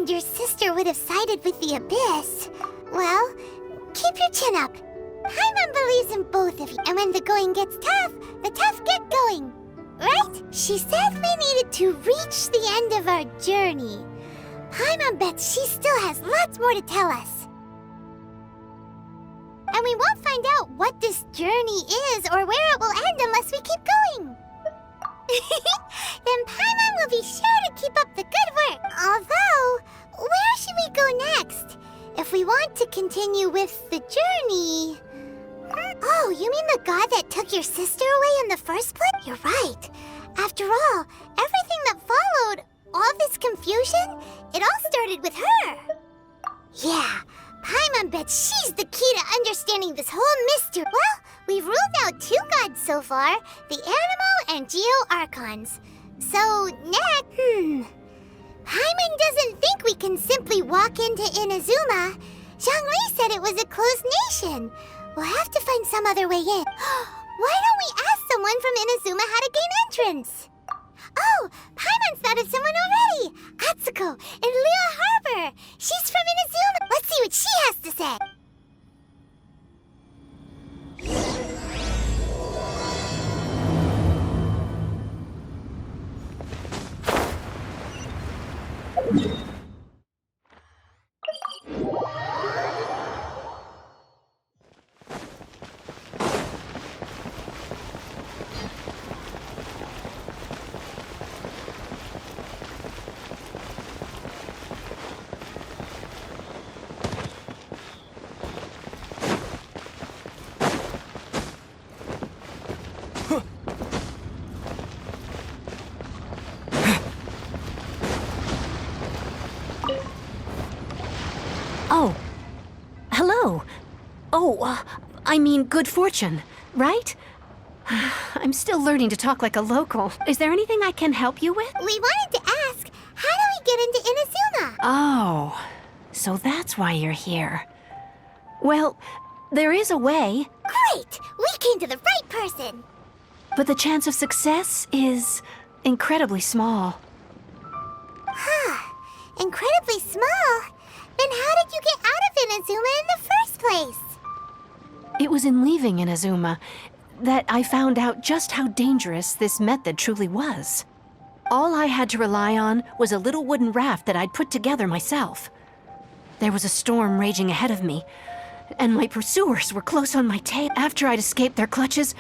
and your sister would have sided with the Abyss, well, keep your chin up. Paimon believes in both of you, and when the going gets tough, the tough get going. Right? She said we needed to reach the end of our journey. Paimon bets she still has lots more to tell us. And we won't find out what this journey is or where it will end unless we keep going. Then Paimon will be sure to keep up the good work. Although, where should we go next? If we want to continue with the journey... Oh, you mean the god that took your sister away in the first place? You're right. After all, everything that followed, all this confusion, it all started with her. Yeah, Paimon bets she's the key to understanding this whole mystery. Well, we've ruled out 2 gods so far, the Animo and Geo Archons. So, next, Paimon doesn't think we can simply walk into Inazuma. Zhongli said it was a closed nation. We'll have to find some other way in. Why don't we ask someone from Inazuma how to gain entrance? Oh, Paimon's thought of someone already! Atsuko in Liyue Harbor! She's from Inazuma! Let's see what she has to say! Oh. Hello. Oh, I mean good fortune, right? I'm still learning to talk like a local. Is there anything I can help you with? We wanted to ask, how do we get into Inazuma? Oh, so that's why you're here. Well, there is a way. Great! We came to the right person! But the chance of success is incredibly small. Huh. Incredibly small? Then how did you get out of Inazuma in the first place? It was in leaving Inazuma that I found out just how dangerous this method truly was. All I had to rely on was a little wooden raft that I'd put together myself. There was a storm raging ahead of me, and my pursuers were close on my tail. After I'd escaped their clutches,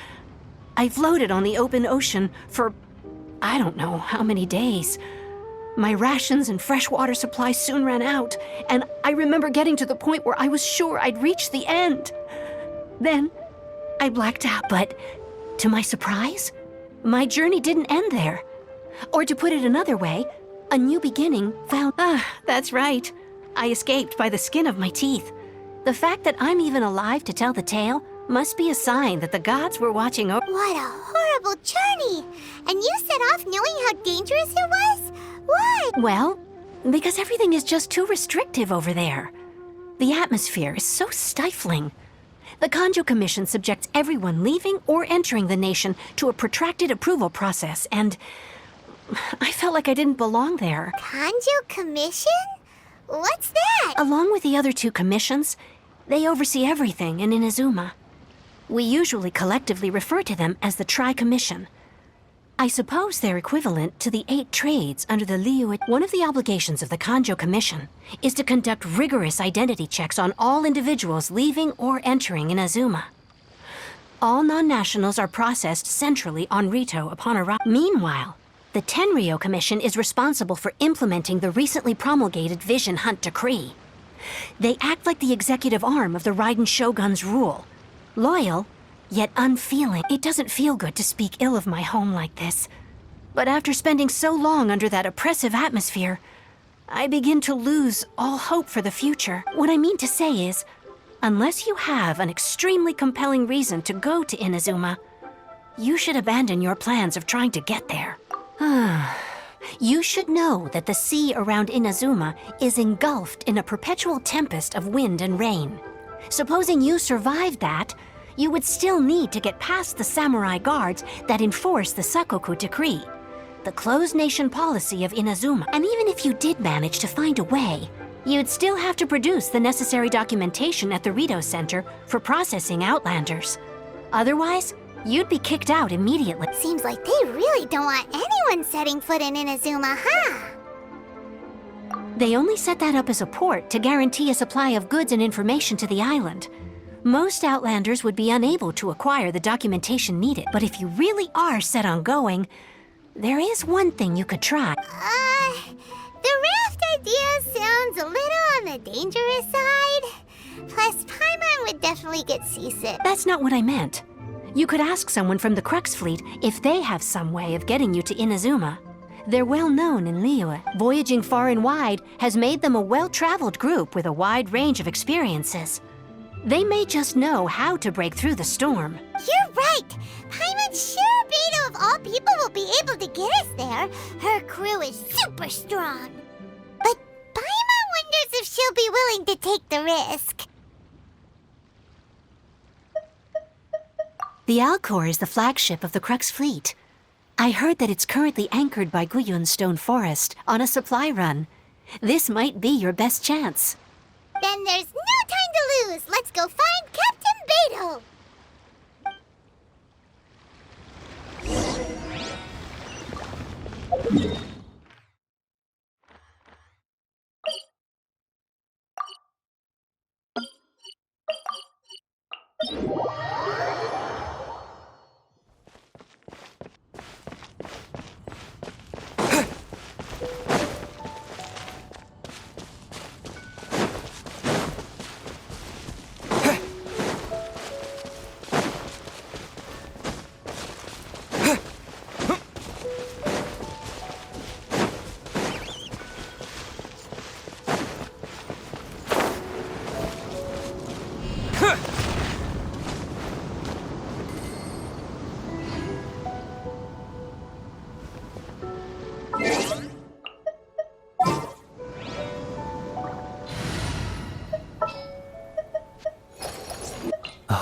I floated on the open ocean for I don't know how many days. My rations and freshwater supplies soon ran out, and I remember getting to the point where I was sure I'd reached the end. Then, I blacked out, but to my surprise, my journey didn't end there. Or to put it another way, a new beginning found... that's right. I escaped by the skin of my teeth. The fact that I'm even alive to tell the tale must be a sign that the gods were watching over... What a horrible journey! And you set off knowing how dangerous it was? Why? Well, because everything is just too restrictive over there. The atmosphere is so stifling. The Kanjo Commission subjects everyone leaving or entering the nation to a protracted approval process, and I felt like I didn't belong there. Kanjo Commission? What's that? Along with the other 2 commissions, they oversee everything in Inazuma. We usually collectively refer to them as the Tri-Commission. I suppose they're equivalent to the 8 trades under the Liyue. One of the obligations of the Kanjo Commission is to conduct rigorous identity checks on all individuals leaving or entering Inazuma. All non-nationals are processed centrally on Rito upon arrival. Meanwhile, the Tenryo Commission is responsible for implementing the recently promulgated Vision Hunt Decree. They act like the executive arm of the Raiden Shogun's rule. Loyal, yet unfeeling. It doesn't feel good to speak ill of my home like this. But after spending so long under that oppressive atmosphere, I begin to lose all hope for the future. What I mean to say is, unless you have an extremely compelling reason to go to Inazuma, you should abandon your plans of trying to get there. You should know that the sea around Inazuma is engulfed in a perpetual tempest of wind and rain. Supposing you survived that, you would still need to get past the samurai guards that enforce the Sakoku Decree. the closed nation policy of Inazuma. And even if you did manage to find a way, you'd still have to produce the necessary documentation at the Rito Center for processing Outlanders. Otherwise, you'd be kicked out immediately. Seems like they really don't want anyone setting foot in Inazuma, huh? They only set that up as a port to guarantee a supply of goods and information to the island. Most Outlanders would be unable to acquire the documentation needed, but if you really are set on going, there is one thing you could try. The raft idea sounds a little on the dangerous side. Plus, Paimon would definitely get seasick. That's not what I meant. You could ask someone from the Crux fleet if they have some way of getting you to Inazuma. They're well known in Liyue. Voyaging far and wide has made them a well-traveled group with a wide range of experiences. They may just know how to break through the storm. You're right! Paimon sure Beto of all people will be able to get us there. Her crew is super strong. But Paimon wonders if she'll be willing to take the risk. The Alcor is the flagship of the Crux fleet. I heard that it's currently anchored by Guyun Stone Forest on a supply run. This might be your best chance. Then there's no time to lose. Let's go find Captain Beto.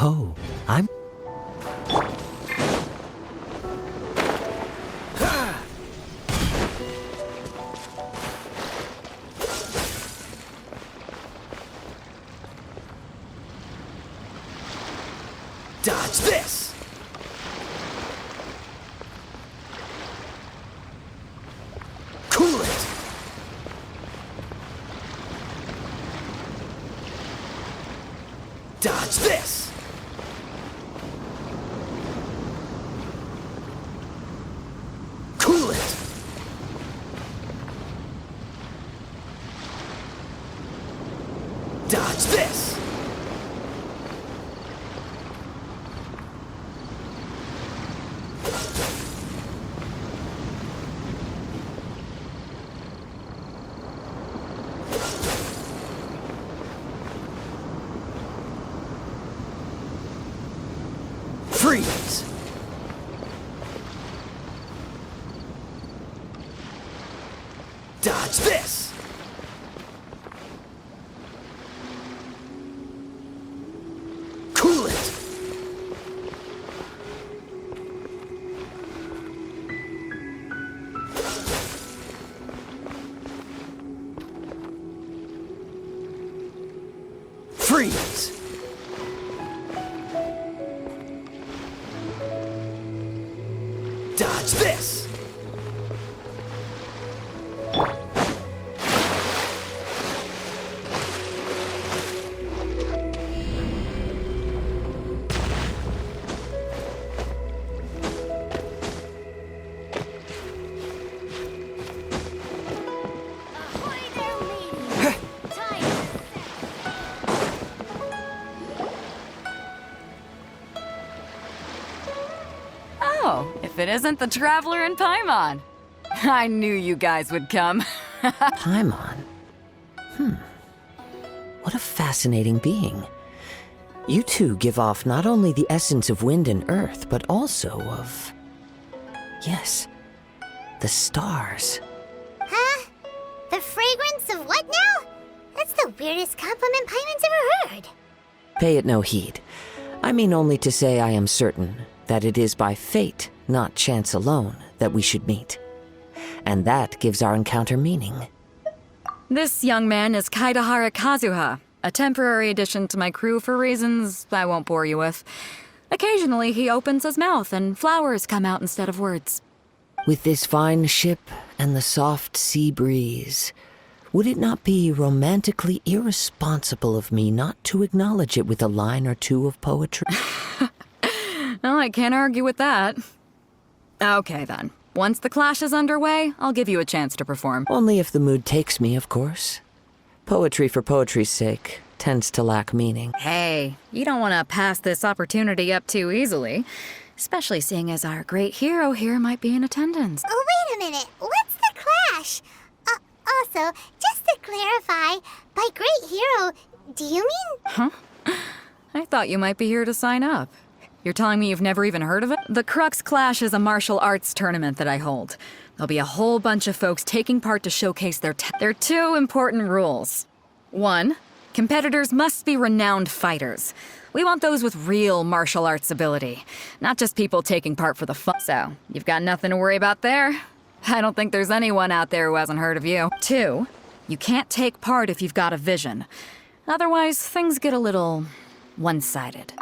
Oh, I'm... Dodge this! Cool it! Dodge this! Cool it! Dodge this! Freeze! Dodge this! Cool it! Freeze! Dodge this! Oh, if it isn't the Traveler and Paimon. I knew you guys would come. Paimon? What a fascinating being. You two give off not only the essence of wind and earth, but also of... yes, the stars. Huh? The fragrance of what now? That's the weirdest compliment Paimon's ever heard. Pay it no heed. I mean only to say I am certain that it is by fate, not chance alone, that we should meet. and that gives our encounter meaning. This young man is Kaidahara Kazuha, a temporary addition to my crew for reasons I won't bore you with. Occasionally, he opens his mouth and flowers come out instead of words. With this fine ship and the soft sea breeze, would it not be romantically irresponsible of me not to acknowledge it with a line or two of poetry? Well, I can't argue with that. Okay, then. Once the clash is underway, I'll give you a chance to perform. Only if the mood takes me, of course. Poetry for poetry's sake tends to lack meaning. Hey, you don't want to pass this opportunity up too easily, especially seeing as our great hero here might be in attendance. Oh, wait a minute. What's the clash? Also, just to clarify, by great hero, do you mean? I thought you might be here to sign up. You're telling me you've never even heard of it? The Crux Clash is a martial arts tournament that I hold. There'll be a whole bunch of folks taking part to showcase their There are two important rules. 1, competitors must be renowned fighters. We want those with real martial arts ability, not just people taking part for the fun. So, you've got nothing to worry about there. I don't think there's anyone out there who hasn't heard of you. 2, you can't take part if you've got a vision. Otherwise, things get a little one-sided.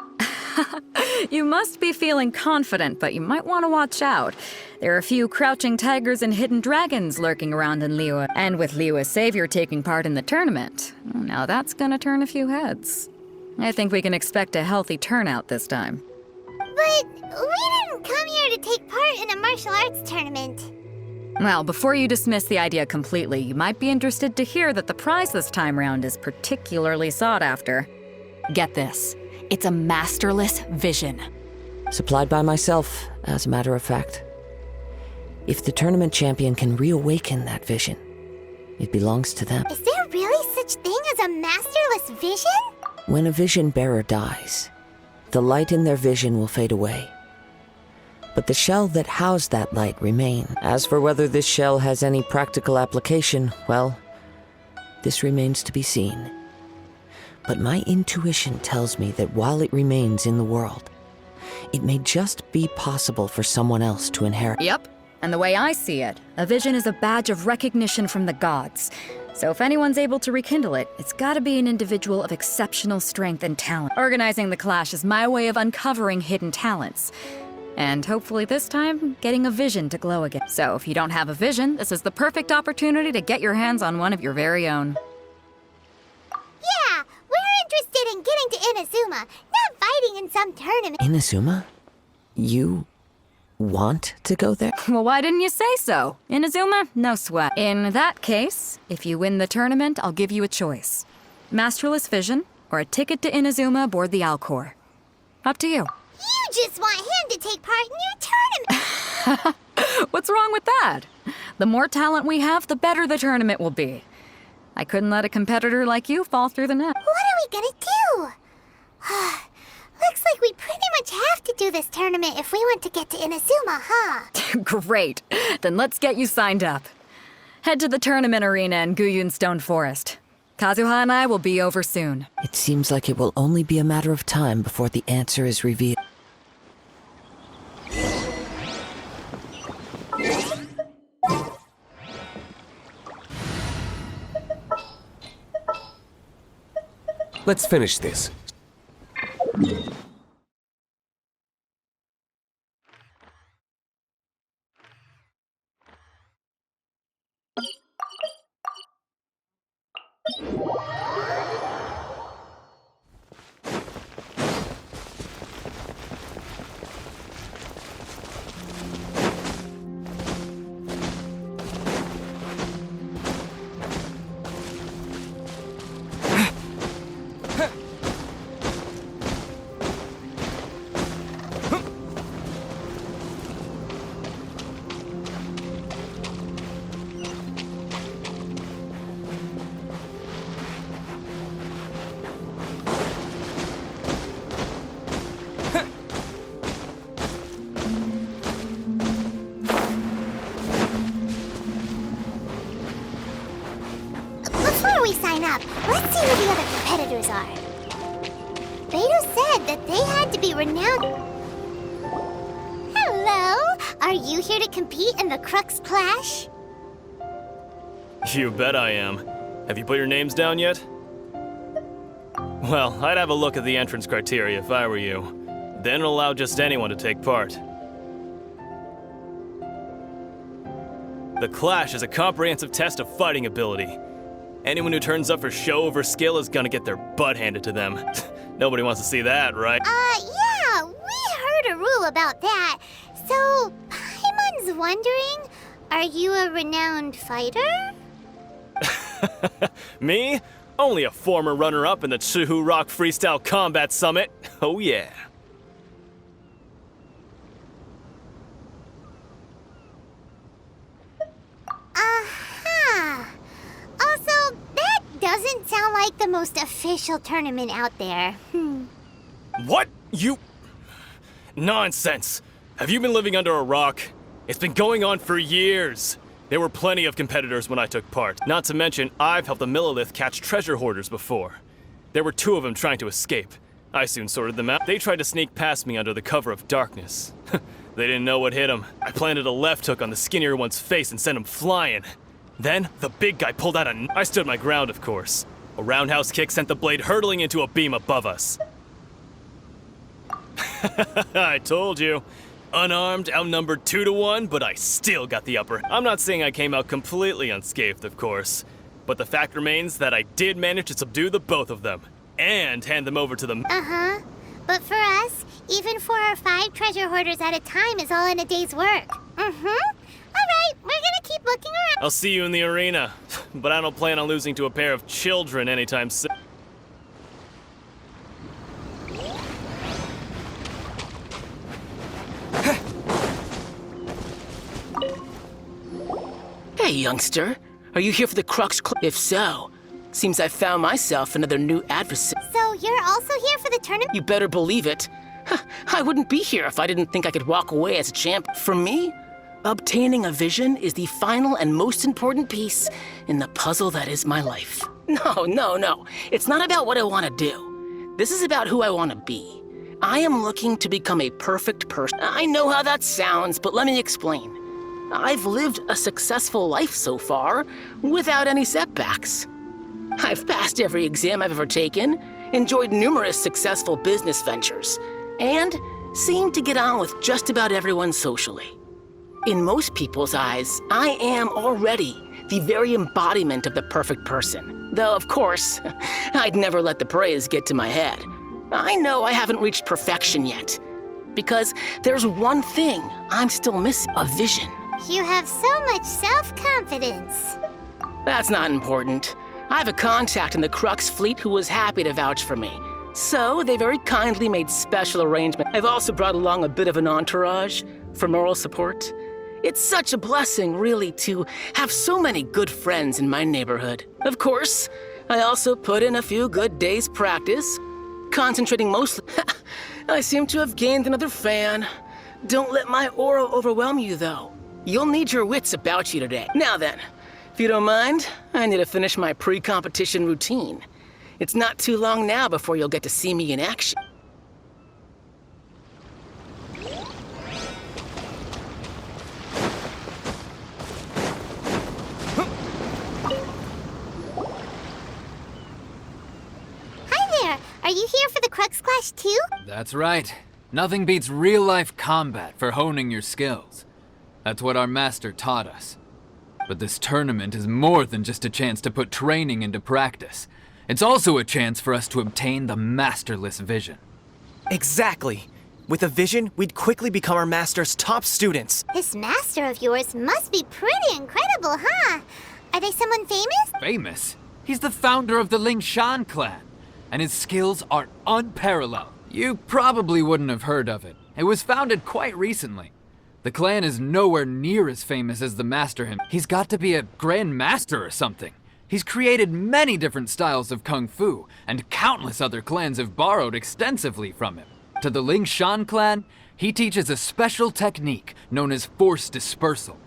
You must be feeling confident, but you might want to watch out. There are a few crouching tigers and hidden dragons lurking around in Liyue, and with Liyue's savior taking part in the tournament. Now that's gonna turn a few heads. I think we can expect a healthy turnout this time. But we didn't come here to take part in a martial arts tournament. Well, before you dismiss the idea completely, you might be interested to hear that the prize this time round is particularly sought after. Get this. It's a masterless vision. Supplied by myself, as a matter of fact. If the tournament champion can reawaken that vision, it belongs to them. Is there really such thing as a masterless vision? When a vision bearer dies, the light in their vision will fade away. But the shell that housed that light remains. As for whether this shell has any practical application, well, this remains to be seen. But my intuition tells me that while it remains in the world, it may just be possible for someone else to inherit. Yep. And the way I see it, a vision is a badge of recognition from the gods. So if anyone's able to rekindle it, it's gotta be an individual of exceptional strength and talent. Organizing the clash is my way of uncovering hidden talents. And hopefully this time, getting a vision to glow again. So if you don't have a vision, this is the perfect opportunity to get your hands on one of your very own. Yeah, we're interested in getting to Inazuma, not fighting in some tournament. Inazuma? You want to go there? Well, why didn't you say so? Inazuma? No sweat. In that case, if you win the tournament, I'll give you a choice. Masterless Vision, or a ticket to Inazuma aboard the Alcor. Up to you. You just want him to take part in your tournament. What's wrong with that? The more talent we have, the better the tournament will be. I couldn't let a competitor like you fall through the net. What are we gonna do? Looks like we pretty much have to do this tournament if we want to get to Inazuma, huh? Great. Then let's get you signed up. Head to the tournament arena in Guyun Stone Forest. Kazuha and I will be over soon. It seems like it will only be a matter of time before the answer is revealed. Let's finish this. Before we sign up, let's see who the other competitors are. Beto said that they had to be renowned. Hello! Are you here to compete in the Crux Clash? You bet I am. Have you put your names down yet? Well, I'd have a look at the entrance criteria if I were you. Then it'll allow just anyone to take part. The Clash is a comprehensive test of fighting ability. Anyone who turns up for show over skill is gonna get their butt handed to them. Nobody wants to see that, right? Yeah, we heard a rule about that. So, Paimon's wondering, are you a renowned fighter? Me? Only a former runner-up in the Chihu Rock Freestyle Combat Summit. Oh yeah. Aha! Also, that doesn't sound like the most official tournament out there. What? You... Nonsense. Have you been living under a rock? It's been going on for years. There were plenty of competitors when I took part. Not to mention, I've helped the Millilith catch treasure hoarders before. There were 2 of them trying to escape. I soon sorted them out. They tried to sneak past me under the cover of darkness. They didn't know what hit them. I planted a left hook on the skinnier one's face and sent him flying. Then, the big guy pulled out a... I stood my ground, of course. A roundhouse kick sent the blade hurtling into a beam above us. I told you. Unarmed, outnumbered 2 to 1, but I still got the upper. I'm not saying I came out completely unscathed, of course. But the fact remains that I did manage to subdue the both of them. And hand them over to them. Uh-huh. But for us, even 4 or 5 treasure hoarders at a time is all in a day's work. Mm-hmm. Alright, we're gonna keep looking around. I'll see you in the arena. But I don't plan on losing to a pair of children anytime soon. Hey, youngster. Are you here for the Crux Club? If so, seems I found myself another new adversary. So you're also here for the tournament? You better believe it. I wouldn't be here if I didn't think I could walk away as a champ. For me, obtaining a vision is the final and most important piece in the puzzle that is my life. No. It's not about what I want to do. This is about who I want to be. I am looking to become a perfect person. I know how that sounds, but let me explain. I've lived a successful life so far, without any setbacks. I've passed every exam I've ever taken, enjoyed numerous successful business ventures, and seem to get on with just about everyone socially. In most people's eyes, I am already the very embodiment of the perfect person. Though, of course, I'd never let the praise get to my head. I know I haven't reached perfection yet, because there's one thing I'm still missing: a vision. You have so much self-confidence. That's not important. I have a contact in the Crux fleet who was happy to vouch for me. So they very kindly made special arrangements. I've also brought along a bit of an entourage for moral support. It's such a blessing, really, to have so many good friends in my neighborhood. Of course, I also put in a few good days' practice, concentrating mostly... I seem to have gained another fan. Don't let my aura overwhelm you, though. You'll need your wits about you today. Now then, if you don't mind, I need to finish my pre-competition routine. It's not too long now before you'll get to see me in action. Hi there. Are you here for the Crux Clash too? That's right. Nothing beats real-life combat for honing your skills. That's what our master taught us. But this tournament is more than just a chance to put training into practice. It's also a chance for us to obtain the masterless vision. Exactly. With a vision, we'd quickly become our master's top students. This master of yours must be pretty incredible, huh? Are they someone famous? Famous? He's the founder of the Lingshan clan, and his skills are unparalleled. You probably wouldn't have heard of it. It was founded quite recently. The clan is nowhere near as famous as the master him. He's got to be a grand master or something. He's created many different styles of kung fu, and countless other clans have borrowed extensively from him. To the Lingshan clan, he teaches a special technique known as force dispersal.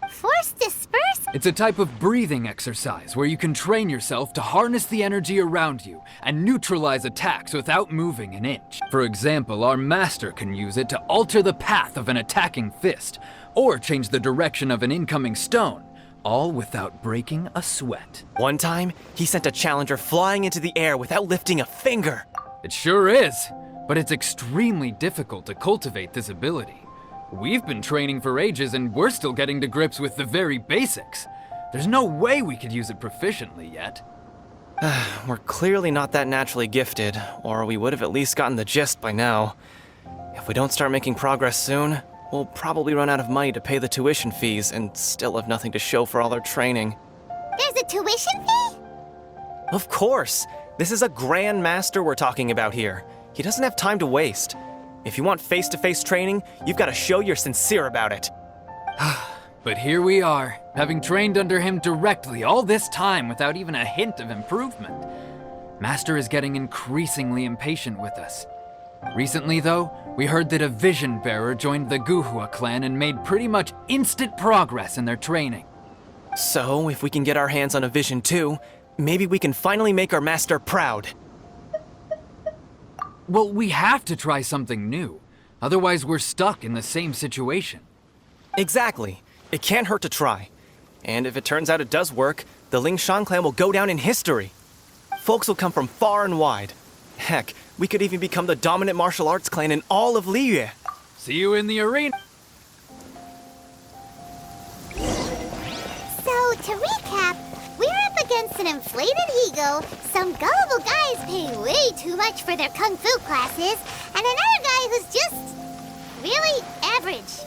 Force dispersal? It's a type of breathing exercise where you can train yourself to harness the energy around you and neutralize attacks without moving an inch. For example, our master can use it to alter the path of an attacking fist, or change the direction of an incoming stone, all without breaking a sweat. One time, he sent a challenger flying into the air without lifting a finger. It sure is, but it's extremely difficult to cultivate this ability. We've been training for ages and we're still getting to grips with the very basics. There's no way we could use it proficiently yet. We're clearly not that naturally gifted, or we would have at least gotten the gist by now. If we don't start making progress soon, we'll probably run out of money to pay the tuition fees and still have nothing to show for all our training. There's a tuition fee? Of course! This is a Grand Master we're talking about here. He doesn't have time to waste. If you want face-to-face training, you've got to show you're sincere about it. But here we are, having trained under him directly all this time without even a hint of improvement. Master is getting increasingly impatient with us. Recently, though, we heard that a Vision Bearer joined the Guhua clan and made pretty much instant progress in their training. So, if we can get our hands on a Vision too, maybe we can finally make our master proud. Well, we have to try something new. Otherwise, we're stuck in the same situation. Exactly. It can't hurt to try. And if it turns out it does work, the Ling Shan clan will go down in history. Folks will come from far and wide. Heck, we could even become the dominant martial arts clan in all of Liyue. See you in the arena. So, to recap, we're up against an inflated ego, some gullible guys paying way too much for their kung fu classes, and another guy who's just really average.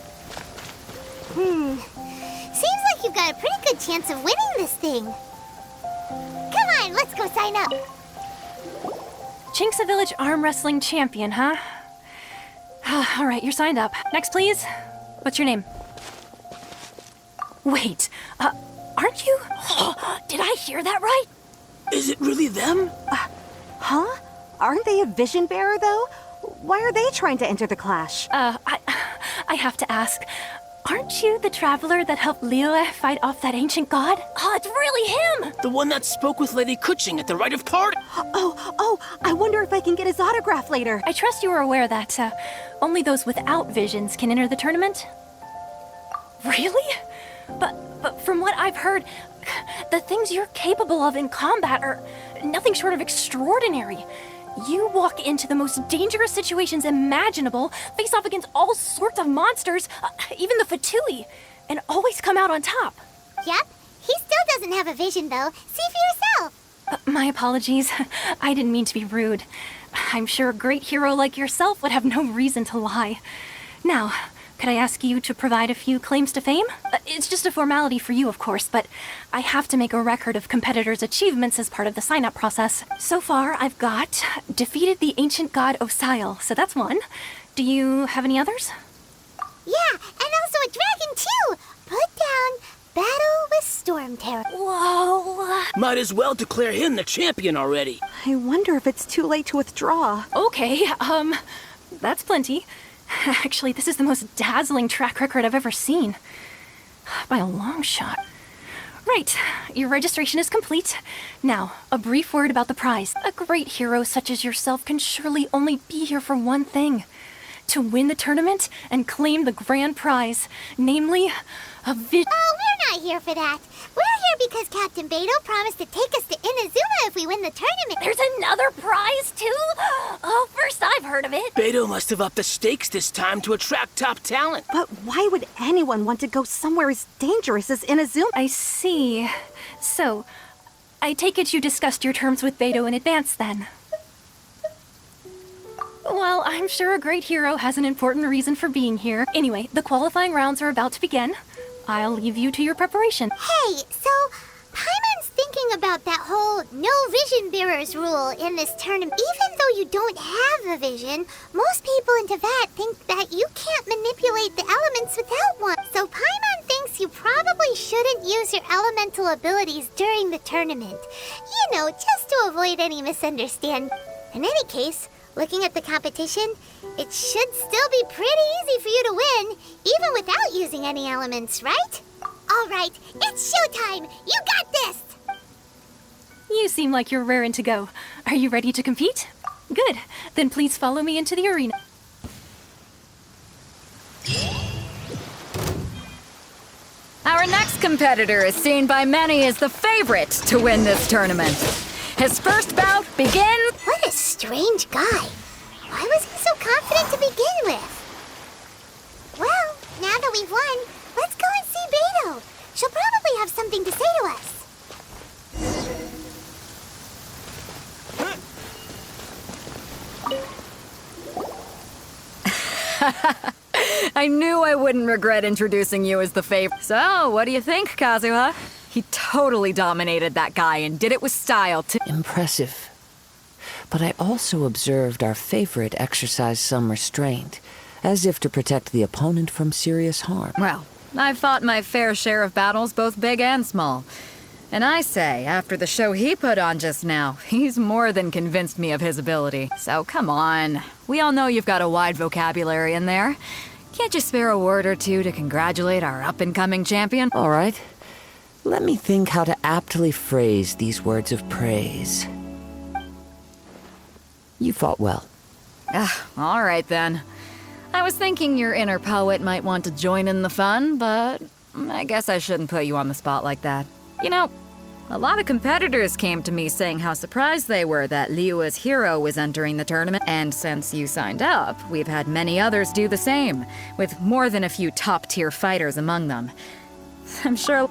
Seems like you've got a pretty good chance of winning this thing. Come on, let's go sign up. Chinksa Village Arm Wrestling Champion, huh? All right, you're signed up. Next, please. What's your name? Wait, aren't you? Did I hear that right? Is it really them? Huh? Aren't they a vision bearer, though? Why are they trying to enter the clash? I have to ask. Aren't you the traveler that helped Liyue fight off that ancient god? Oh, it's really him! The one that spoke with Lady Kuching at the rite of party? Oh, I wonder if I can get his autograph later. I trust you are aware that only those without visions can enter the tournament? Really? But from what I've heard, the things you're capable of in combat are nothing short of extraordinary. You walk into the most dangerous situations imaginable, face off against all sorts of monsters, even the Fatui, and always come out on top. Yep, he still doesn't have a vision, though. See for yourself. My apologies. I didn't mean to be rude. I'm sure a great hero like yourself would have no reason to lie. Now, could I ask you to provide a few claims to fame? It's just a formality for you, of course, but I have to make a record of competitors' achievements as part of the sign-up process. So far, I've got defeated the ancient god Osile, so that's one. Do you have any others? Yeah, and also a dragon, too. Put down Battle with Storm Terror. Whoa. Might as well declare him the champion already. I wonder if it's too late to withdraw. Okay, that's plenty. Actually, this is the most dazzling track record I've ever seen. By a long shot. Right, your registration is complete. Now, a brief word about the prize. A great hero such as yourself can surely only be here for one thing. To win the tournament and claim the grand prize. Namely, a Oh, we're not here for that. We're here because Captain Beto promised to take us to Inazuma if we win the tournament. There's another prize, too? Oh, first I've heard of it. Beto must have upped the stakes this time to attract top talent. But why would anyone want to go somewhere as dangerous as Inazuma? I see. So, I take it you discussed your terms with Beto in advance, then? Well, I'm sure a great hero has an important reason for being here. Anyway, the qualifying rounds are about to begin. I'll leave you to your preparation. Hey, so Paimon's thinking about that whole no vision bearers rule in this tournament. Even though you don't have a vision, most people in Teyvat think that you can't manipulate the elements without one. So Paimon thinks you probably shouldn't use your elemental abilities during the tournament. You know, just to avoid any misunderstanding. In any case, looking at the competition, it should still be pretty easy for you to win, even without using any elements, right? All right, it's showtime! You got this! You seem like you're raring to go. Are you ready to compete? Good. Then please follow me into the arena. Our next competitor is seen by many as the favorite to win this tournament. His first bout begins... What a strange guy. Why was he so confident to begin with? Well, now that we've won, let's go and see Beto. She'll probably have something to say to us. I knew I wouldn't regret introducing you as the favorite. So, what do you think, Kazuha? He totally dominated that guy and did it with style, too. Impressive. But I also observed our favorite exercise some restraint, as if to protect the opponent from serious harm. Well, I've fought my fair share of battles, both big and small. And I say, after the show he put on just now, he's more than convinced me of his ability. So come on. We all know you've got a wide vocabulary in there. Can't you spare a word or two to congratulate our up-and-coming champion? All right. Let me think how to aptly phrase these words of praise. You fought well. All right then. I was thinking your inner poet might want to join in the fun, but I guess I shouldn't put you on the spot like that. You know, a lot of competitors came to me saying how surprised they were that Liyue's hero was entering the tournament, and since you signed up, we've had many others do the same, with more than a few top-tier fighters among them. I'm sure...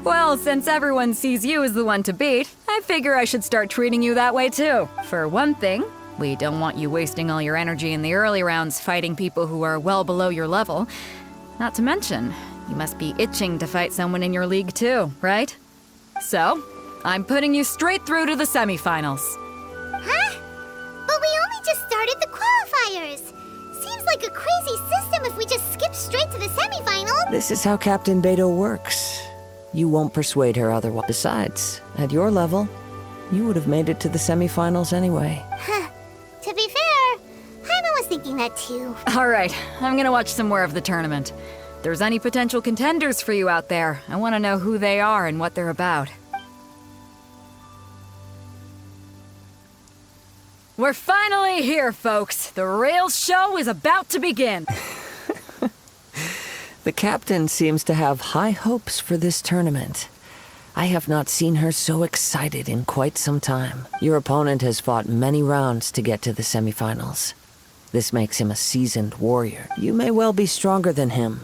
Well, since everyone sees you as the one to beat, I figure I should start treating you that way too. For one thing, we don't want you wasting all your energy in the early rounds fighting people who are well below your level. Not to mention, you must be itching to fight someone in your league too, right? So, I'm putting you straight through to the semifinals. Huh? But we only just started the qualifiers. Seems like a crazy system if we just skip straight to the semifinal. This is how Captain Beto works. You won't persuade her otherwise. Besides, at your level, you would have made it to the semifinals anyway. Huh. To be fair, Hyman was thinking that too. All right, I'm gonna watch some more of the tournament. If there's any potential contenders for you out there, I want to know who they are and what they're about. We're finally here, folks. The real show is about to begin. The captain seems to have high hopes for this tournament. I have not seen her so excited in quite some time. Your opponent has fought many rounds to get to the semifinals. This makes him a seasoned warrior. You may well be stronger than him,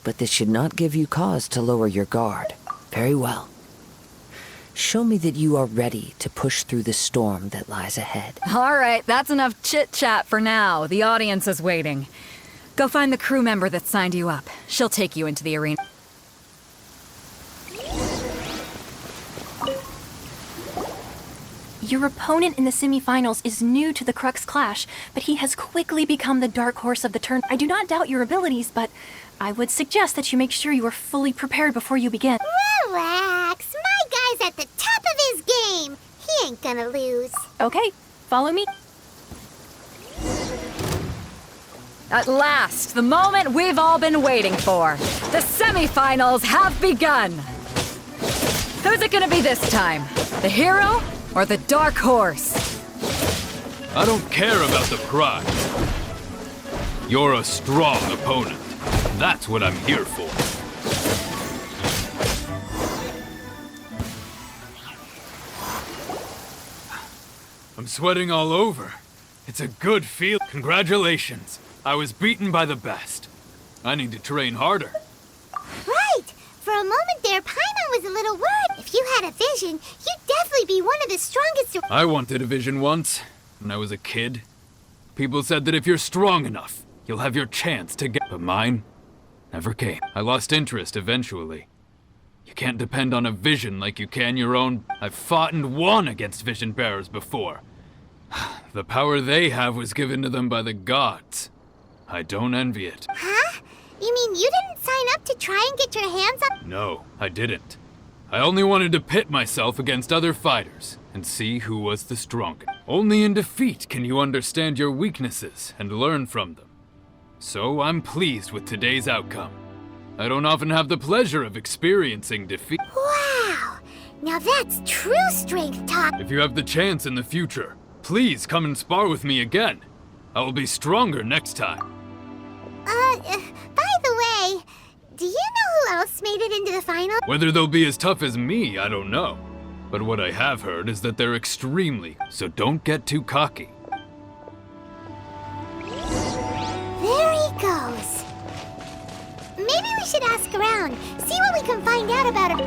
but this should not give you cause to lower your guard. Very well. Show me that you are ready to push through the storm that lies ahead. All right, that's enough chit-chat for now. The audience is waiting. Go find the crew member that signed you up. She'll take you into the arena. Your opponent in the semifinals is new to the Crux Clash, but he has quickly become the dark horse of the turn. I do not doubt your abilities, but I would suggest that you make sure you are fully prepared before you begin. Relax. My guy's at the top of his game. He ain't gonna lose. Okay, follow me. At last, the moment we've all been waiting for. The semifinals have begun. Who's it gonna be this time? The hero or the dark horse? I don't care about the prize. You're a strong opponent. That's what I'm here for. I'm sweating all over. It's a good feel. Congratulations. I was beaten by the best. I need to train harder. Right. For a moment there, Paimon was a little worried. If you had a vision, you'd definitely be one of the strongest. I wanted a vision once, when I was a kid. People said that if you're strong enough, you'll have your chance to get... But mine never came. I lost interest eventually. You can't depend on a vision like you can your own... I've fought and won against vision bearers before. The power they have was given to them by the gods. I don't envy it. Huh? You mean you didn't sign up to try and get your hands on... No, I didn't. I only wanted to pit myself against other fighters and see who was the strongest. Only in defeat can you understand your weaknesses and learn from them. So I'm pleased with today's outcome. I don't often have the pleasure of experiencing defeat. Wow! Now that's true strength talk. If you have the chance in the future, please come and spar with me again. I will be stronger next time. By the way, Do you know who else made it into the final? Whether they'll be as tough as me, I don't know. But what I have heard is that they're extremely, so don't get too cocky. There he goes. Maybe we should ask around, see what we can find out about her.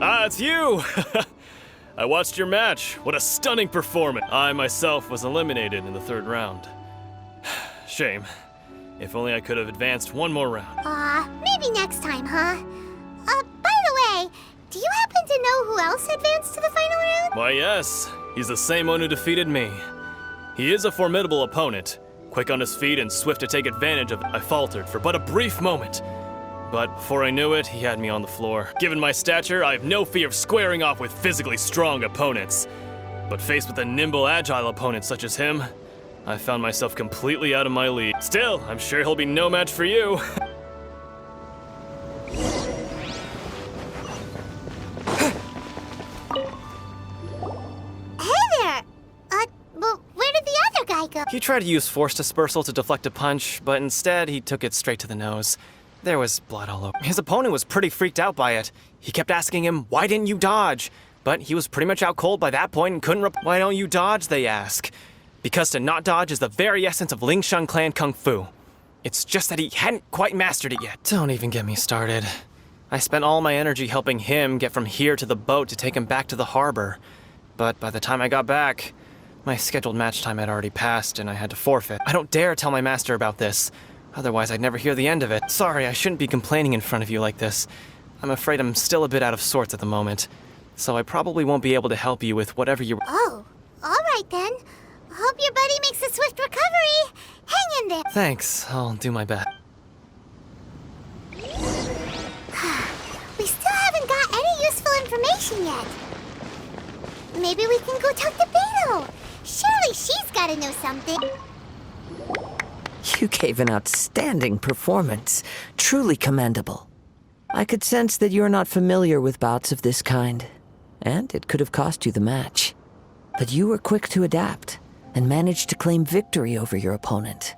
Ah, it's you! I watched your match. What a stunning performance. I myself was eliminated in the 3rd round. Shame. If only I could have advanced one more round. Maybe next time, huh? By the way, do you happen to know who else advanced to the final round? Why, yes. He's the same one who defeated me. He is a formidable opponent. Quick on his feet and swift to take advantage of it. I faltered for but a brief moment. But before I knew it, he had me on the floor. Given my stature, I have no fear of squaring off with physically strong opponents. But faced with a nimble, agile opponent such as him, I found myself completely out of my league. Still, I'm sure he'll be no match for you. Hey there! Well, where did the other guy go? He tried to use force dispersal to deflect a punch, but instead he took it straight to the nose. There was blood all over. His opponent was pretty freaked out by it. He kept asking him, "Why didn't you dodge?" But he was pretty much out cold by that point and couldn't "Why don't you dodge?" they ask. Because to not dodge is the very essence of Lingshan clan kung fu. It's just that he hadn't quite mastered it yet. Don't even get me started. I spent all my energy helping him get from here to the boat to take him back to the harbor. But by the time I got back, my scheduled match time had already passed and I had to forfeit. I don't dare tell my master about this. Otherwise, I'd never hear the end of it. Sorry, I shouldn't be complaining in front of you like this. I'm afraid I'm still a bit out of sorts at the moment. So I probably won't be able to help you with whatever you... Oh, all right then. Hope your buddy makes a swift recovery. Hang in there. Thanks, I'll do my best. We still haven't got any useful information yet. Maybe we can go talk to Beto. Surely she's gotta know something. You gave an outstanding performance. Truly commendable. I could sense that you're not familiar with bouts of this kind, and it could have cost you the match. But you were quick to adapt and managed to claim victory over your opponent.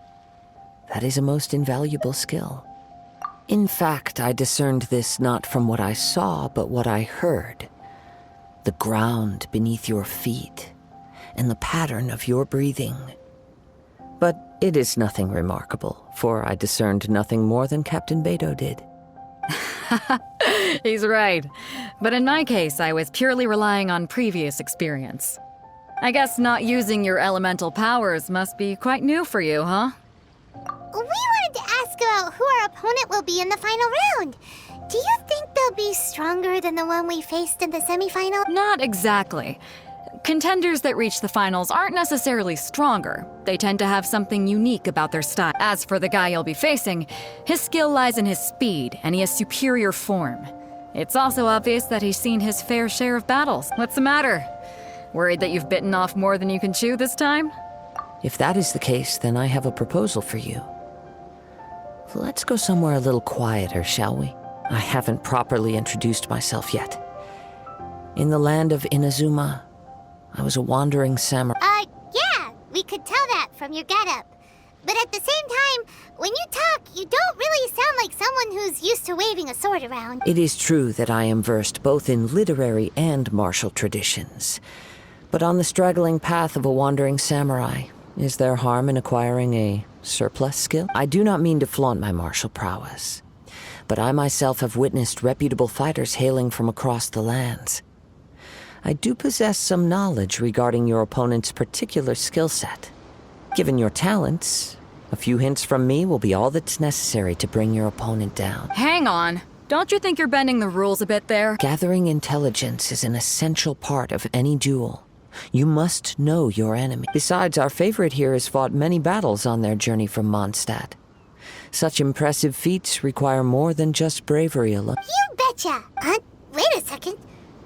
That is a most invaluable skill. In fact, I discerned this not from what I saw, but what I heard. The ground beneath your feet, and the pattern of your breathing. But it is nothing remarkable, for I discerned nothing more than Captain Beto did. He's right. But in my case, I was purely relying on previous experience. I guess not using your elemental powers must be quite new for you, huh? We wanted to ask about who our opponent will be in the final round. Do you think they'll be stronger than the one we faced in the semifinal? Not exactly. Contenders that reach the finals aren't necessarily stronger. They tend to have something unique about their style. As for the guy you'll be facing, his skill lies in his speed, and he has superior form. It's also obvious that he's seen his fair share of battles. What's the matter? Worried that you've bitten off more than you can chew this time? If that is the case, then I have a proposal for you. Let's go somewhere a little quieter, shall we? I haven't properly introduced myself yet. In the land of Inazuma, I was a wandering samurai. Yeah, we could tell that from your getup. But at the same time, when you talk, you don't really sound like someone who's used to waving a sword around. It is true that I am versed both in literary and martial traditions. But on the straggling path of a wandering samurai, is there harm in acquiring a surplus skill? I do not mean to flaunt my martial prowess, but I myself have witnessed reputable fighters hailing from across the lands. I do possess some knowledge regarding your opponent's particular skill set. Given your talents, a few hints from me will be all that's necessary to bring your opponent down. Hang on. Don't you think you're bending the rules a bit there? Gathering intelligence is an essential part of any duel. You must know your enemy. Besides, our favorite here has fought many battles on their journey from Mondstadt. Such impressive feats require more than just bravery alone. You betcha! Wait a second.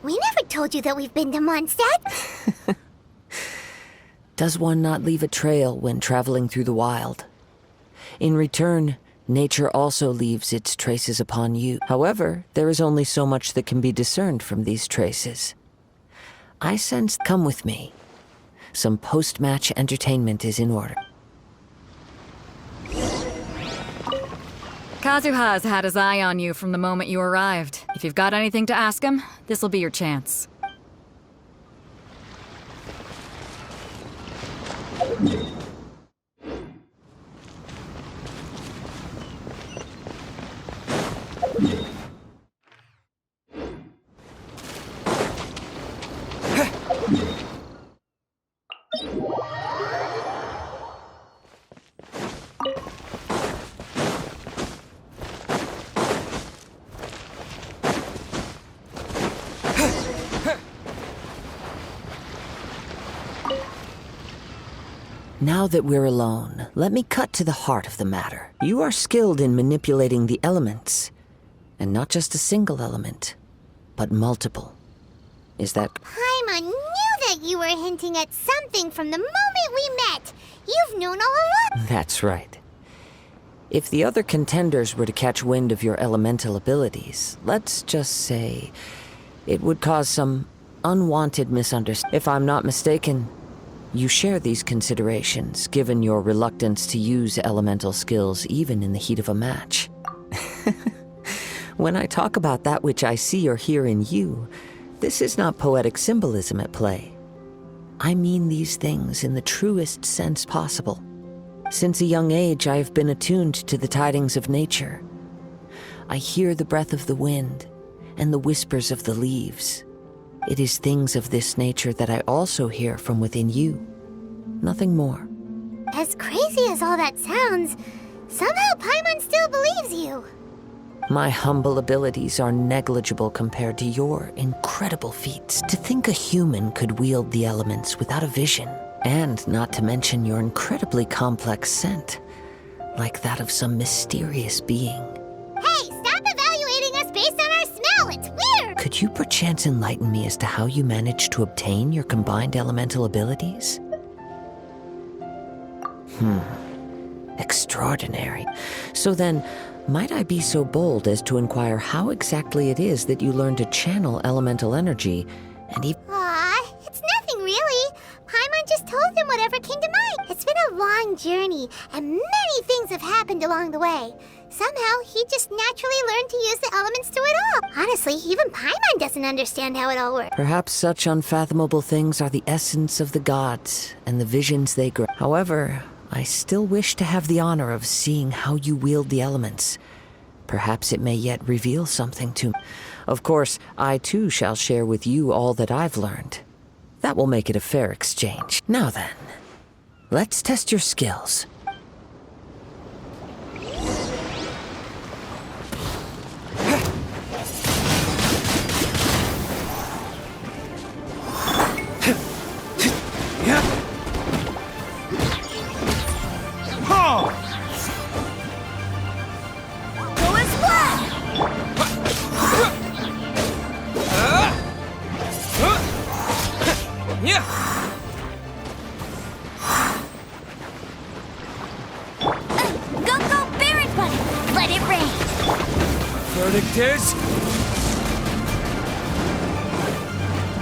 We never told you that we've been to Mondstadt. Does one not leave a trail when traveling through the wild? In return, nature also leaves its traces upon you. However, there is only so much that can be discerned from these traces. I sense, come with me. Some post-match entertainment is in order. Kazuha's had his eye on you from the moment you arrived. If you've got anything to ask him, this'll be your chance. Now that we're alone, let me cut to the heart of the matter. You are skilled in manipulating the elements. And not just a single element, but multiple. Is that... Paimon knew that you were hinting at something from the moment we met. You've known all along. That's right. If the other contenders were to catch wind of your elemental abilities, let's just say it would cause some unwanted misunderstanding. If I'm not mistaken, you share these considerations, given your reluctance to use elemental skills even in the heat of a match. When I talk about that which I see or hear in you, this is not poetic symbolism at play. I mean these things in the truest sense possible. Since a young age, I have been attuned to the tidings of nature. I hear the breath of the wind and the whispers of the leaves. It is things of this nature that I also hear from within you. Nothing more. As crazy as all that sounds, somehow Paimon still believes you. My humble abilities are negligible compared to your incredible feats. To think a human could wield the elements without a vision, and not to mention your incredibly complex scent, like that of some mysterious being. Hey, stop evaluating us based on our smell! It's weird! Could you perchance enlighten me as to how you managed to obtain your combined elemental abilities? Extraordinary. So then, might I be so bold as to inquire how exactly it is that you learned to channel elemental energy and even... Aw, it's nothing really. Paimon just told him whatever came to mind. It's been a long journey, and many things have happened along the way. Somehow, he just naturally learned to use the elements through it all. Honestly, even Paimon doesn't understand how it all works. Perhaps such unfathomable things are the essence of the gods and the visions they grant. However, I still wish to have the honor of seeing how you wield the elements. Perhaps it may yet reveal something to me. Of course, I too shall share with you all that I've learned. That will make it a fair exchange. Now then, let's test your skills. Verdict is...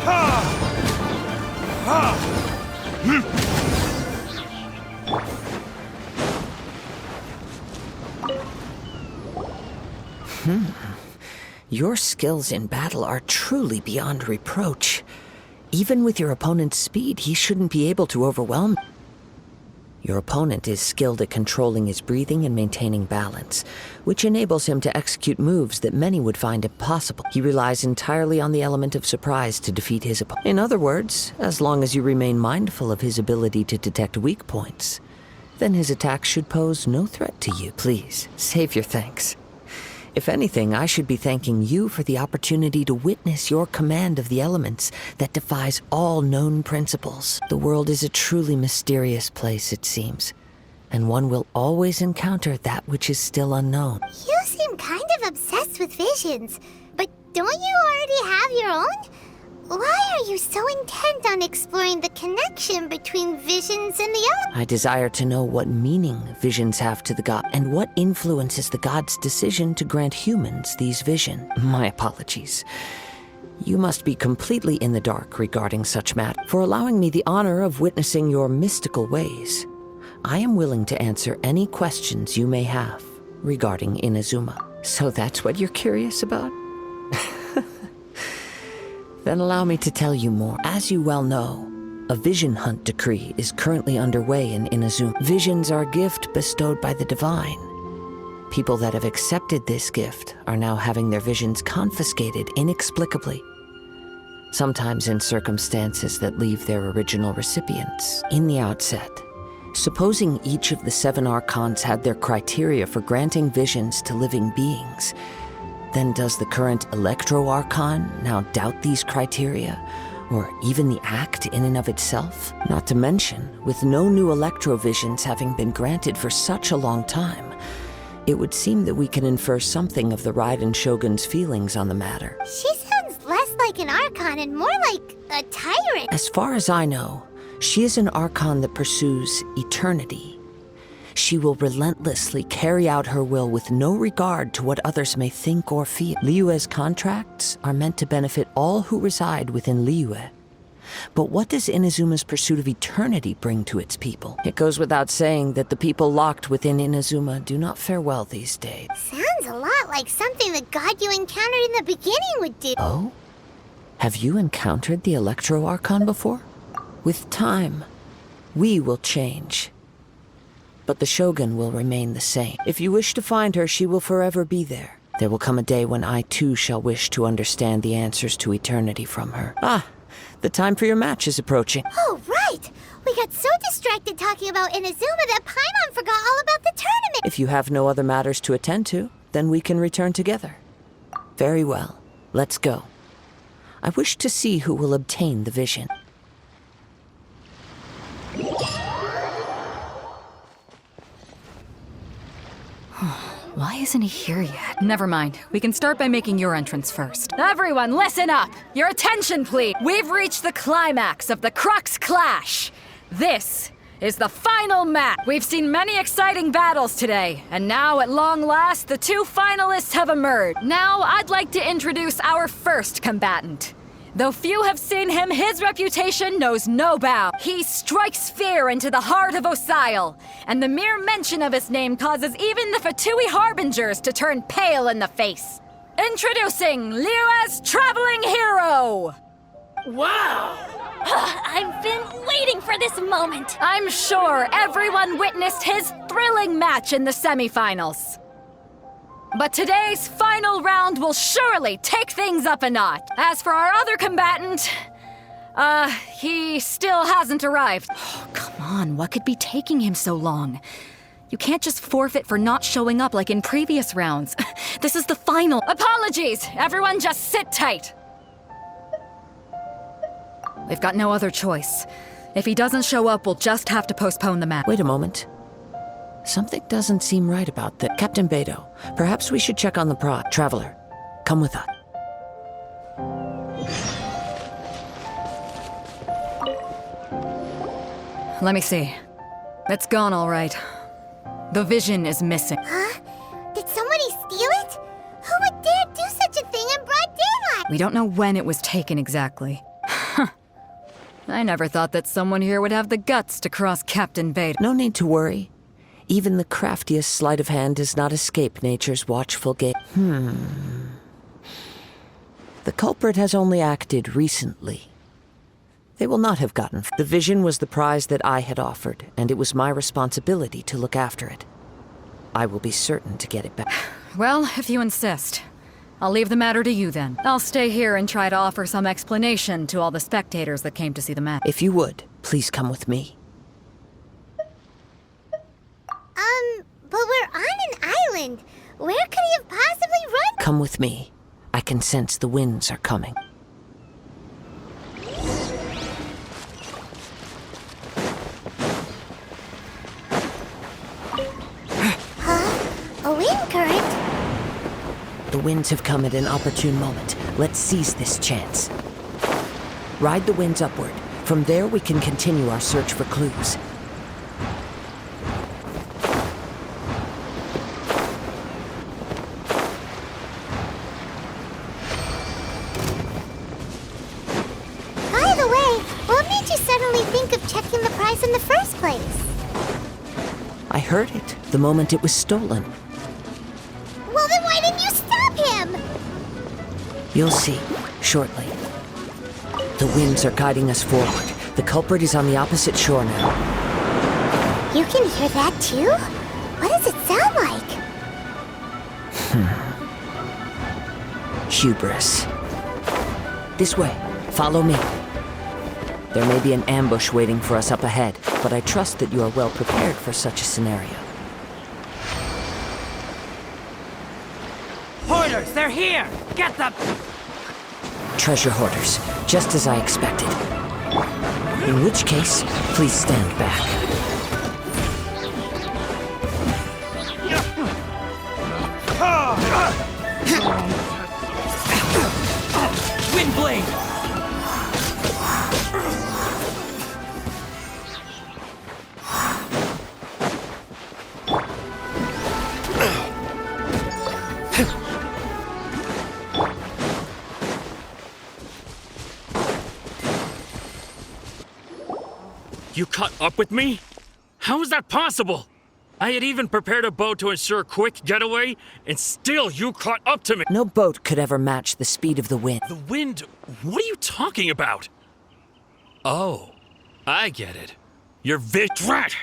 Ha! Ha! Your skills in battle are truly beyond reproach. Even with your opponent's speed, he shouldn't be able to overwhelm you. Your opponent is skilled at controlling his breathing and maintaining balance, which enables him to execute moves that many would find impossible. He relies entirely on the element of surprise to defeat his opponent. In other words, as long as you remain mindful of his ability to detect weak points, then his attacks should pose no threat to you. Please, save your thanks. If anything, I should be thanking you for the opportunity to witness your command of the elements that defies all known principles. The world is a truly mysterious place, it seems, and one will always encounter that which is still unknown. You seem kind of obsessed with visions, but don't you already have your own? Why are you so intent on exploring the connection between visions and the elements? I desire to know what meaning visions have to the god, and what influences the god's decision to grant humans these visions. My apologies. You must be completely in the dark regarding such matters. For allowing me the honor of witnessing your mystical ways, I am willing to answer any questions you may have. regarding Inazuma. So that's what you're curious about? Then allow me to tell you more. As you well know, a vision hunt decree is currently underway in Inazuma. Visions are a gift bestowed by the divine. People that have accepted this gift are now having their visions confiscated inexplicably, sometimes in circumstances that leave their original recipients. In the outset, supposing each of the 7 archons had their criteria for granting visions to living beings, then does the current Electro Archon now doubt these criteria, or even the act in and of itself? Not to mention, with no new Electro visions having been granted for such a long time, it would seem that we can infer something of the Raiden Shogun's feelings on the matter. She sounds less like an Archon and more like a tyrant. As far as I know, she is an Archon that pursues eternity. She will relentlessly carry out her will with no regard to what others may think or feel. Liyue's contracts are meant to benefit all who reside within Liyue. But what does Inazuma's pursuit of eternity bring to its people? It goes without saying that the people locked within Inazuma do not fare well these days. Sounds a lot like something the god you encountered in the beginning would do. Oh? Have you encountered the Electro Archon before? With time, we will change. But the Shogun will remain the same. If you wish to find her, she will forever be there. There will come a day when I too shall wish to understand the answers to eternity from her. Ah, the time for your match is approaching. Oh, right! We got so distracted talking about Inazuma that Paimon forgot all about the tournament! If you have no other matters to attend to, then we can return together. Very well. Let's go. I wish to see who will obtain the vision. Why isn't he here yet? Never mind. We can start by making your entrance first. Everyone, listen up! Your attention, please! We've reached the climax of the Crux Clash! This is the final match! We've seen many exciting battles today, and now, at long last, the 2 finalists have emerged. Now, I'd like to introduce our first combatant. Though few have seen him, his reputation knows no bounds. He strikes fear into the heart of Osile, and the mere mention of his name causes even the Fatui Harbingers to turn pale in the face. Introducing Liyue's traveling hero! Wow! I've been waiting for this moment. I'm sure everyone witnessed his thrilling match in the semifinals. But today's final round will surely take things up a notch. As for our other combatant, he still hasn't arrived. Oh, come on, what could be taking him so long? You can't just forfeit for not showing up like in previous rounds. This is the final. Apologies! Everyone just sit tight. We've got no other choice. If he doesn't show up, we'll just have to postpone the match. Wait a moment. Something doesn't seem right about that. Captain Beidou, perhaps we should check on the prod. Traveler, come with us. Let me see. It's gone all right. The vision is missing. Huh? Did somebody steal it? Who would dare do such a thing in broad daylight? We don't know when it was taken exactly. I never thought that someone here would have the guts to cross Captain Beidou. No need to worry. Even the craftiest sleight of hand does not escape nature's watchful gaze. The culprit has only acted recently. They will not have gotten. The vision was the prize that I had offered, and it was my responsibility to look after it. I will be certain to get it back. Well, if you insist. I'll leave the matter to you then. I'll stay here and try to offer some explanation to all the spectators that came to see the match. If you would, please come with me. But we're on an island. Where could he have possibly run? Come with me. I can sense the winds are coming. A wind current? The winds have come at an opportune moment. Let's seize this chance. Ride the winds upward. From there, we can continue our search for clues. By the way, what made you suddenly think of checking the prize in the first place? I heard it the moment it was stolen. You'll see, shortly. The winds are guiding us forward. The culprit is on the opposite shore now. You can hear that too? What does it sound like? Hubris. This way. Follow me. There may be an ambush waiting for us up ahead, but I trust that you are well prepared for such a scenario. Hoarders, they're here! Get them! Treasure hoarders, just as I expected. In which case, please stand back. Windblade! You caught up with me? How is that possible? I had even prepared a boat to ensure a quick getaway, and still you caught up to me. No boat could ever match the speed of the wind. The wind? What are you talking about? Oh, I get it. Your Drat!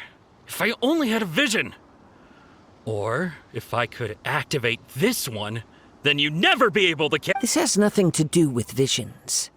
If I only had a vision. Or, if I could activate this one, then you'd never be able to This has nothing to do with visions.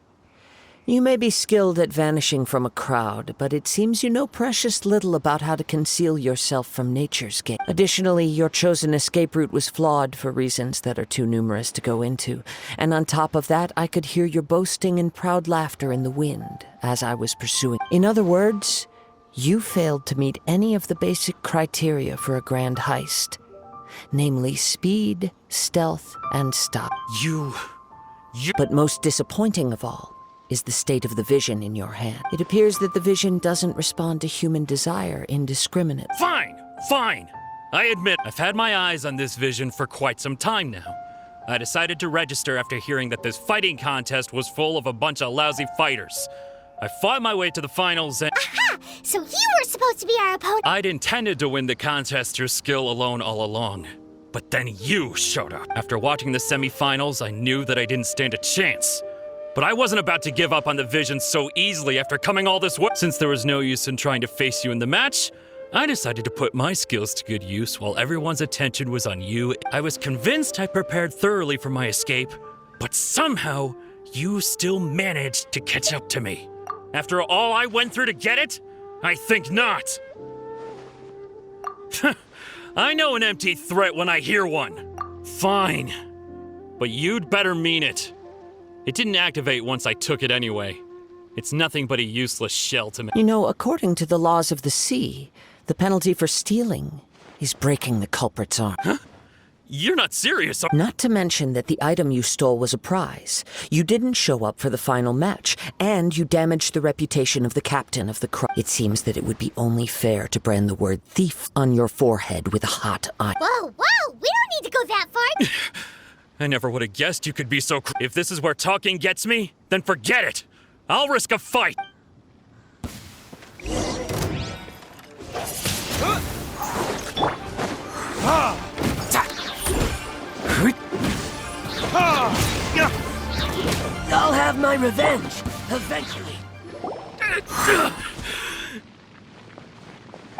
You may be skilled at vanishing from a crowd, but it seems you know precious little about how to conceal yourself from nature's gate. Additionally, your chosen escape route was flawed for reasons that are too numerous to go into. And on top of that, I could hear your boasting and proud laughter in the wind as I was pursuing. In other words, you failed to meet any of the basic criteria for a grand heist. Namely, speed, stealth, and stop. You... But most disappointing of all is the state of the vision in your hand. It appears that the vision doesn't respond to human desire indiscriminately. Fine. I admit, I've had my eyes on this vision for quite some time now. I decided to register after hearing that this fighting contest was full of a bunch of lousy fighters. I fought my way to the finals and— Aha! So you were supposed to be our opponent. I'd intended to win the contest through skill alone all along. But then you showed up. After watching the semifinals, I knew that I didn't stand a chance. But I wasn't about to give up on the vision so easily after coming all this way. Since there was no use in trying to face you in the match, I decided to put my skills to good use while everyone's attention was on you. I was convinced I prepared thoroughly for my escape, but somehow you still managed to catch up to me. After all I went through to get it? I think not. I know an empty threat when I hear one. Fine. But you'd better mean it. It didn't activate once I took it anyway. It's nothing but a useless shell to me. You know, according to the laws of the sea, the penalty for stealing is breaking the culprit's arm. Huh? You're not serious, are— Not to mention that the item you stole was a prize. You didn't show up for the final match, and you damaged the reputation of the captain of the crew. It seems that it would be only fair to brand the word thief on your forehead with a hot eye. Whoa, we don't need to go that far. I never would have guessed you could be so If this is where talking gets me, then forget it. I'll risk a fight. I'll have my revenge, eventually.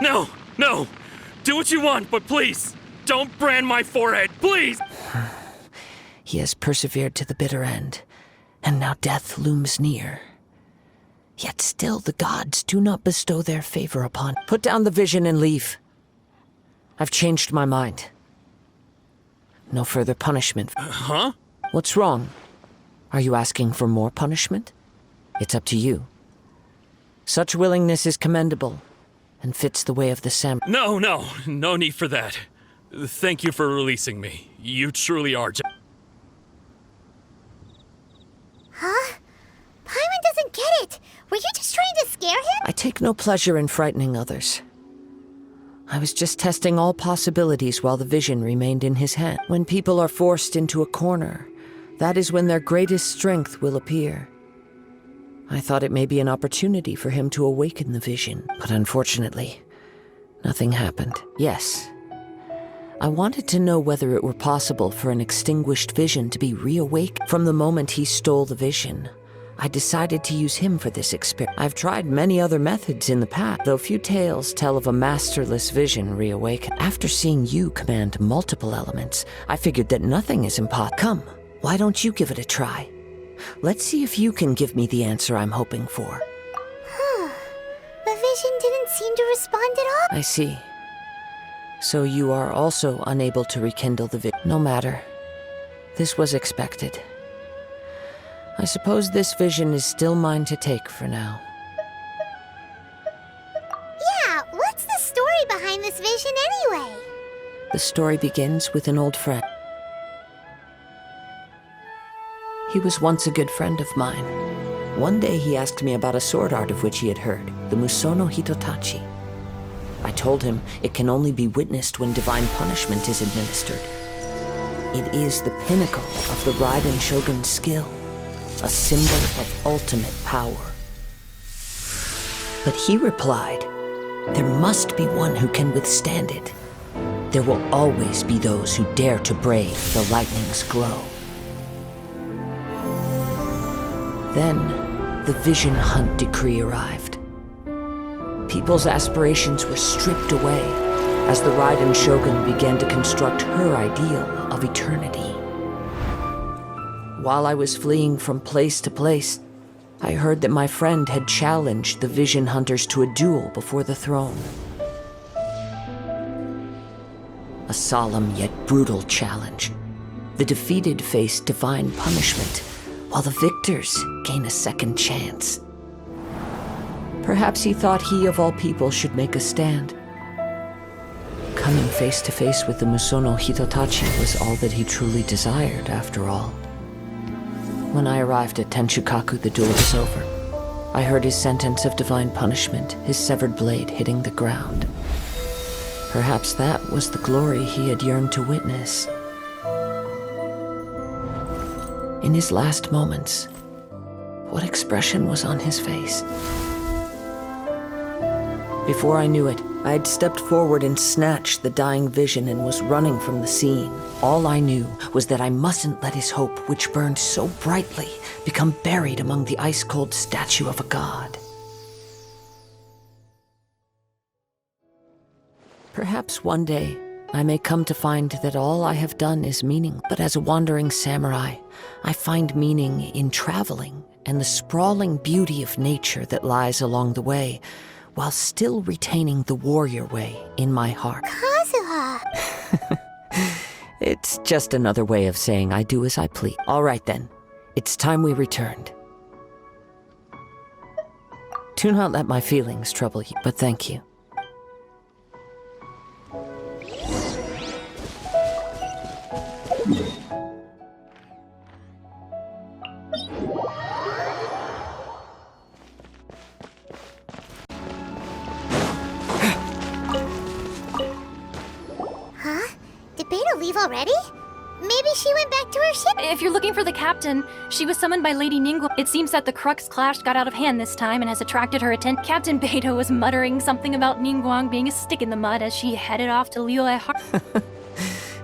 No. Do what you want, but please, don't brand my forehead, please. He has persevered to the bitter end, and now death looms near. Yet still the gods do not bestow their favor upon. Put down the vision and leave. I've changed my mind. No further punishment. Huh? What's wrong? Are you asking for more punishment? It's up to you. Such willingness is commendable, and fits the way of the samurai. No need for that. Thank you for releasing me. You truly are. Huh? Paimon doesn't get it. Were you just trying to scare him? I take no pleasure in frightening others. I was just testing all possibilities while the vision remained in his hand. When people are forced into a corner, that is when their greatest strength will appear. I thought it may be an opportunity for him to awaken the vision, but unfortunately, nothing happened. Yes, I wanted to know whether it were possible for an extinguished vision to be reawakened. From the moment he stole the vision, I decided to use him for this experiment. I've tried many other methods in the past, though few tales tell of a masterless vision reawaken. After seeing you command multiple elements, I figured that nothing is impossible. Come, why don't you give it a try? Let's see if you can give me the answer I'm hoping for. The vision didn't seem to respond at all. I see. So you are also unable to rekindle the vision. No matter. This was expected. I suppose this vision is still mine to take for now. Yeah, what's the story behind this vision anyway? The story begins with an old friend. He was once a good friend of mine. One day he asked me about a sword art of which he had heard, the Musono Hitotachi. I told him it can only be witnessed when divine punishment is administered. It is the pinnacle of the Raiden Shogun's skill, a symbol of ultimate power. But he replied, there must be one who can withstand it. There will always be those who dare to brave the lightning's glow. Then, the Vision Hunt decree arrived. People's aspirations were stripped away as the Raiden Shogun began to construct her ideal of eternity. While I was fleeing from place to place, I heard that my friend had challenged the Vision Hunters to a duel before the throne. A solemn yet brutal challenge. The defeated face divine punishment, while the victors gain a second chance. Perhaps he thought he of all people should make a stand. Coming face to face with the Musono Hitotachi was all that he truly desired, after all. When I arrived at Tenshukaku, the duel was over. I heard his sentence of divine punishment, his severed blade hitting the ground. Perhaps that was the glory he had yearned to witness. In his last moments, what expression was on his face? Before I knew it, I had stepped forward and snatched the dying vision and was running from the scene. All I knew was that I mustn't let his hope, which burned so brightly, become buried among the ice-cold statue of a god. Perhaps one day, I may come to find that all I have done is meaningless. But as a wandering samurai, I find meaning in traveling and the sprawling beauty of nature that lies along the way, while still retaining the warrior way in my heart. Kazuha! It's just another way of saying I do as I please. All right then, it's time we returned. Do not let my feelings trouble you, but thank you. Leave already? Maybe she went back to her ship? If you're looking for the captain, she was summoned by Lady Ningguang. It seems that the Crux clash got out of hand this time and has attracted her attention. Captain Beidou was muttering something about Ningguang being a stick in the mud as she headed off to Liyue Harbor.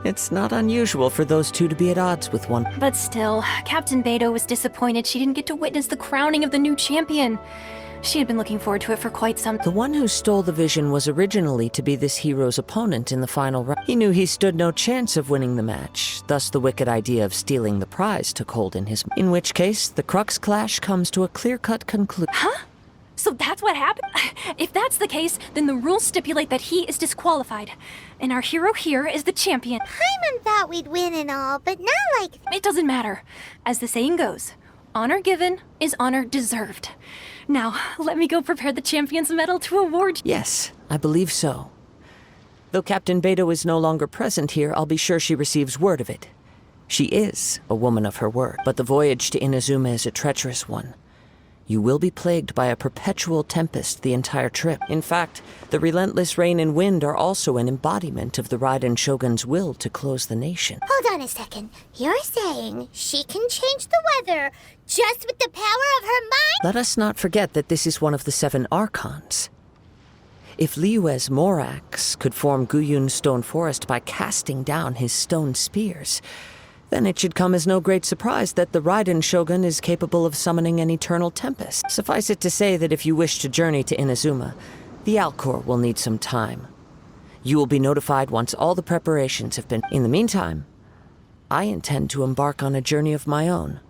It's not unusual for those two to be at odds with one. But still, Captain Beidou was disappointed she didn't get to witness the crowning of the new champion. She had been looking forward to it for quite some time. The one who stole the vision was originally to be this hero's opponent in the final round. He knew he stood no chance of winning the match, thus the wicked idea of stealing the prize took hold in his mind. In which case, the Crux clash comes to a clear-cut conclusion. Huh? So that's what happened? If that's the case, then the rules stipulate that he is disqualified. And our hero here is the champion. Paimon thought we'd win and all, but not like... It doesn't matter. As the saying goes, honor given is honor deserved. Now, let me go prepare the champion's medal to award you. Yes, I believe so. Though Captain Beidou is no longer present here, I'll be sure she receives word of it. She is a woman of her word, but the voyage to Inazuma is a treacherous one. You will be plagued by a perpetual tempest the entire trip. In fact, the relentless rain and wind are also an embodiment of the Raiden Shogun's will to close the nation. Hold on a second. You're saying she can change the weather just with the power of her mind? Let us not forget that this is one of the 7 Archons. If Liyue's Morax could form Guyun's stone forest by casting down his stone spears, then it should come as no great surprise that the Raiden Shogun is capable of summoning an eternal tempest. Suffice it to say that if you wish to journey to Inazuma, the Alcor will need some time. You will be notified once all the preparations have been. In the meantime, I intend to embark on a journey of my own.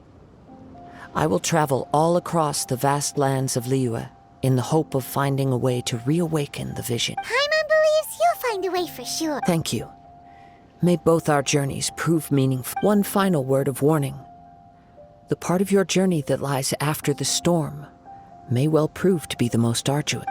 I will travel all across the vast lands of Liyue in the hope of finding a way to reawaken the vision. Paimon believes you'll find a way for sure. Thank you. May both our journeys prove meaningful. One final word of warning. The part of your journey that lies after the storm may well prove to be the most arduous.